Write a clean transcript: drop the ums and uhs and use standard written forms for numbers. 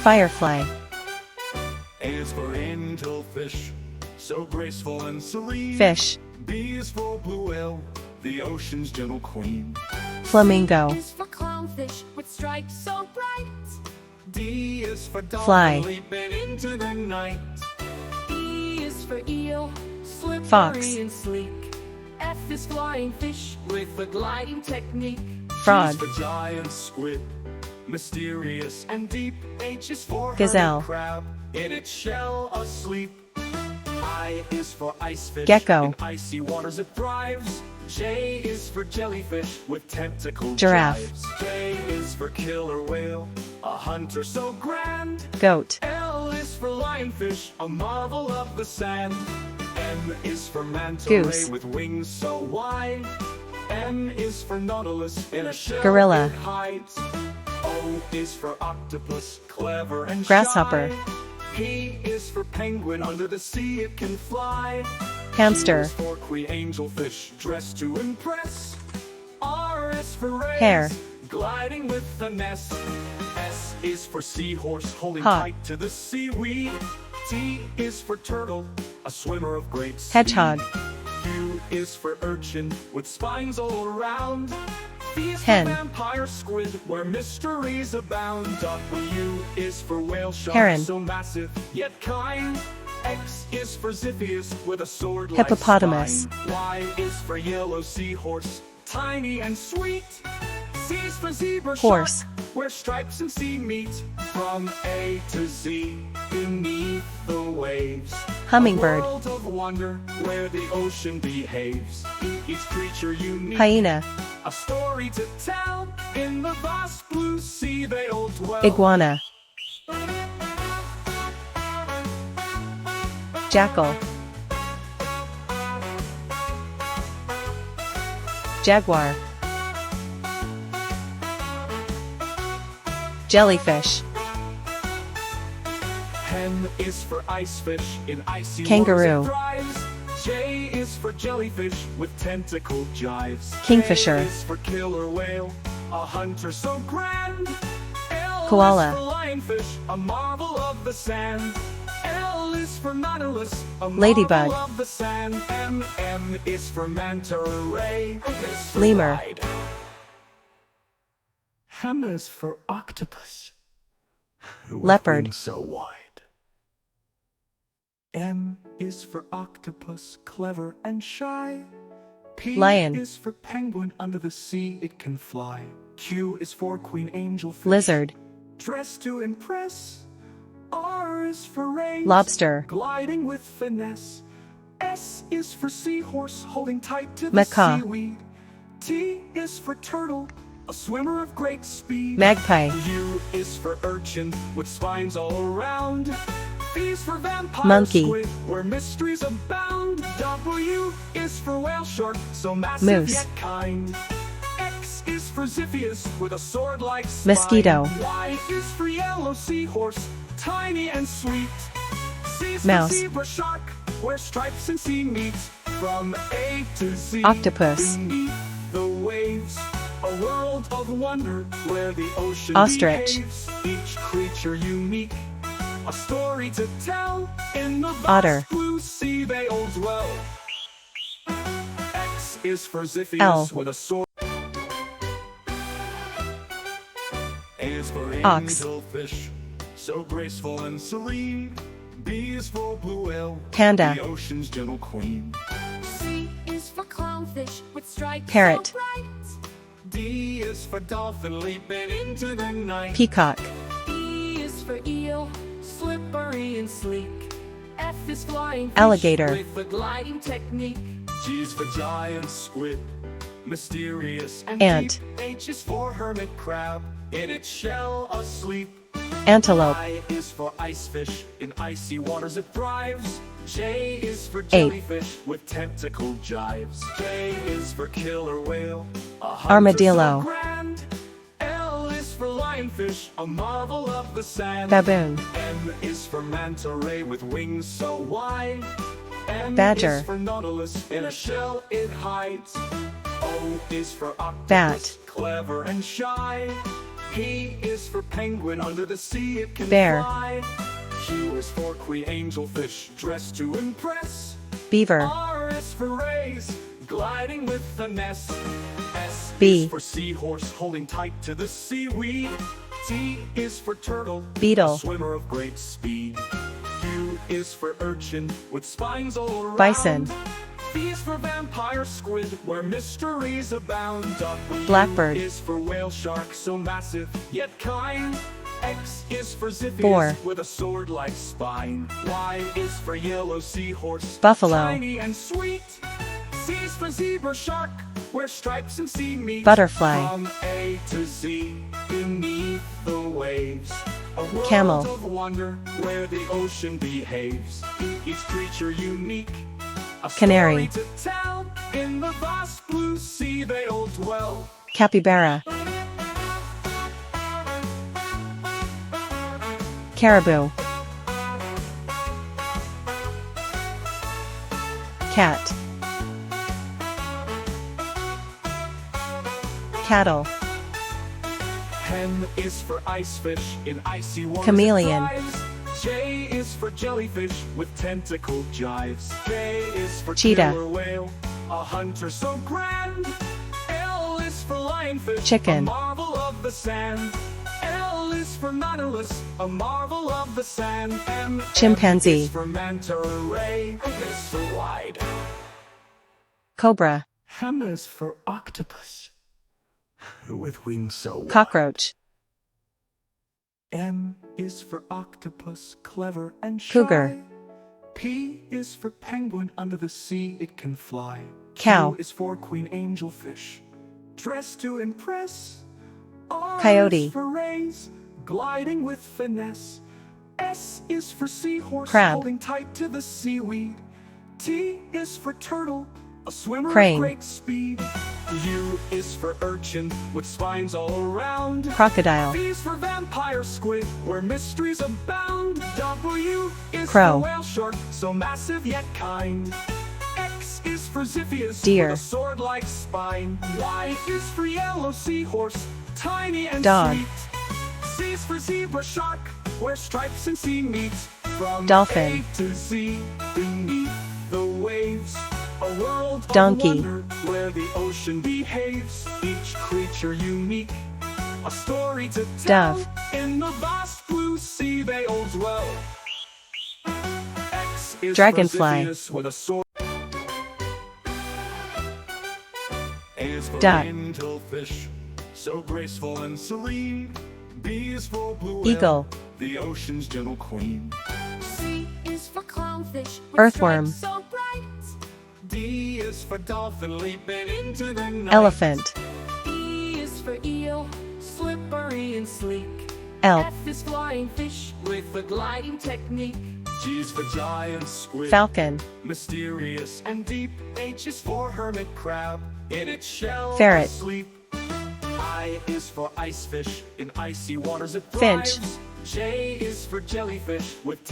Firefly. A is for angelfish, so graceful and serene. Fish. B is for blue whale, the ocean's gentle queen. Flamingo. C is for clownfish with stripes so bright. D is for dolphin Fly. leaping into the night. E is for eel, slippery Fox. and sleek. F is flying fish with a gliding technique. Frog. G is for giant squid, mysterious and deep. H is for Gazelle. hermit crab, in its shell asleep. I is for icefish, Gecko. in icy waters it thrives. J is for jellyfish with tentacle Giraffe. gyves. K is for killer whale, a hunter so grand. Goat. L is for lionfish, a marvel of the sand. M is for manta Goose. ray with wings so wide. N is for nautilus, in a shell Gorilla. it hides. O is for octopus, clever and Grasshopper. shy. P is for penguin, under the sea it can fly. Hamster. Q is for queen angelfish, dressed to impress. R is for rays, Hare. gliding with finesse. S is for seahorse, holding Hawk. tight to the seaweed. T is for turtle, a swimmer of great speed. Hedgehog. U is for urchin, with spines all around. V is Hen. for vampire squid, where mysteries abound. W is for whale shark, Heron. so massive yet kind. X is for Ziphius, with a sword like Hippopotamus. spine. Y is for yellow seahorse, tiny and sweet. Z is for zebra Horse. shark, where stripes and sea meet. From A to Z, beneath the waves. Hummingbird. A world of wonder, where the ocean behaves. Each creature unique, Hyena. a story to tell. In the vast blue sea they all dwell. Iguana. Jackal. Jaguar. Jellyfish. Hen is for icefish, in icy Kangaroo. waters it thrives. J is for jellyfish, with tentacle gyves. Kingfisher. K is for killer whale, a hunter so grand. L Koala. is for lionfish, a marvel of the sand. L is for nautilus, a Ladybug. marvel of the sand. M is for manta ray, a mystery Lemur. ride. M is for octopus, with Leopard. wings so wide. N is for octopus, clever and shy. P Lion. is for penguin, under the sea it can fly. Q is for queen angelfish, Lizard. dressed to impress. R is for rays, Lobster. gliding with finesse. S is for seahorse, holding tight to the Macaw. seaweed. T is for turtle, a swimmer of great speed. Magpie. U is for urchin, with spines all around. V is for vampire Monkey. squid, where mysteries abound. W is for whale shark, so massive Moose. yet kind. X is for Ziphius, with a sword like spine. Mosquito. Y is for yellow seahorse, tiny and sweet. Z is Mouse. for zebra shark, where stripes and sea meet. From A to Z, Octopus. beneath the waves. A world of wonder, where the ocean Ostrich. behaves. Each creature unique, a story to tell. In the vast Otter. blue sea they all dwell. X is for Ziphius, L. with a sword. A is for Ox. angelfish, so graceful and serene. B is for blue whale, Panda. the ocean's gentle queen. C is for clownfish with stripes Parrot. so bright. D is for dolphin, leaping into the night. Peacock. E is for eel, slippery and sleek. F is flying fish Alligator. with a gliding technique. G is for giant squid, mysterious and Ant. deep. H is for hermit crab, in its shell asleep. Antelope. I is for icefish, in icy waters it thrives. J is for 8. jellyfish, with tentacle gyves. K is for killer whale, a hunter Armadillo. so grand. L is for lionfish, a marvel of the sand. Baboon. M is for manta ray, with wings so wide. N Badger. is for nautilus, in a shell it hides. O is for octopus, Bat. clever and shy. P is for penguin, under the sea it can Bear. fly. Q is for queen angelfish, dressed to impress. Beaver. R is for rays, gliding with finesse. S B. is for seahorse, holding tight to the seaweed. T is for turtle, Beetle. a swimmer of great speed. U is for urchin, with spines all around. Bison. V is for vampire squid, where mysteries abound. W Blackbird. is for whale shark, so massive yet kind. X is for Ziphius, 4. with a sword-like spine. Y is for yellow seahorse, Buffalo. tiny and sweet. Z is for zebra shark, where stripes and sea meet. Butterfly. From A to Z, beneath the waves. A world Camel. of wonder, where the ocean behaves. Each creature unique, a Canary. story to tell. In the vast blue sea they all dwell. Capybara. Caribou. Cat. Cattle. Hen is for icefish, in icy waters Chameleon. it thrives. J is for jellyfish, with tentacle jives. K is for Cheetah. killer whale, a hunter so grand. L is for lionfish, Chicken. a marvel of the sand. L is for nautilus, a marvel of the sand. M Chimpanzee. is for manta ray, abyss so wide. Cobra. M is for octopus, with wings so wide. Cockroach. M is for octopus, clever and shy. Cougar. P is for penguin, under the sea it can fly. Cow. Q is for queen angelfish, dressed to impress. R Coyote. is for rays, gliding with finesse. S is for seahorse, Crab. holding tight to the seaweed. T is for turtle, a swimmer Crane. of great speed. U is for urchin, with spines all around. Crocodile. V is for vampire squid, where mysteries abound. W is Crow. for whale shark, so massive yet kind. X is for Ziphius, Deer. with a sword-like spine. Y is for yellow seahorse, tiny and Dog. sweet. Z is for zebra shark, where stripes and sea meet. From Dolphin. A to Z, beneath the waves. A world Donkey. of wonder, where the ocean behaves. Each creature unique, a story to tell. Dove. In the vast blue sea they all dwell. X is Dragonfly. for Ziphius, with a sword. A is for Duck. angelfish, so graceful and serene. B is for blue whale, Eagle. the ocean's gentle queen. C is for clownfish, with Earthworm. stripes so bright. D is for dolphin, leaping into the night. Elephant. E is for eel, slippery and sleek. Elk. F is flying fish, with a gliding technique. G is for giant squid, Falcon. mysterious and deep. H is for hermit crab, in its shell Ferret. asleep. I is for icefish, in icy waters it Finch. thrives. J is for jellyfish, with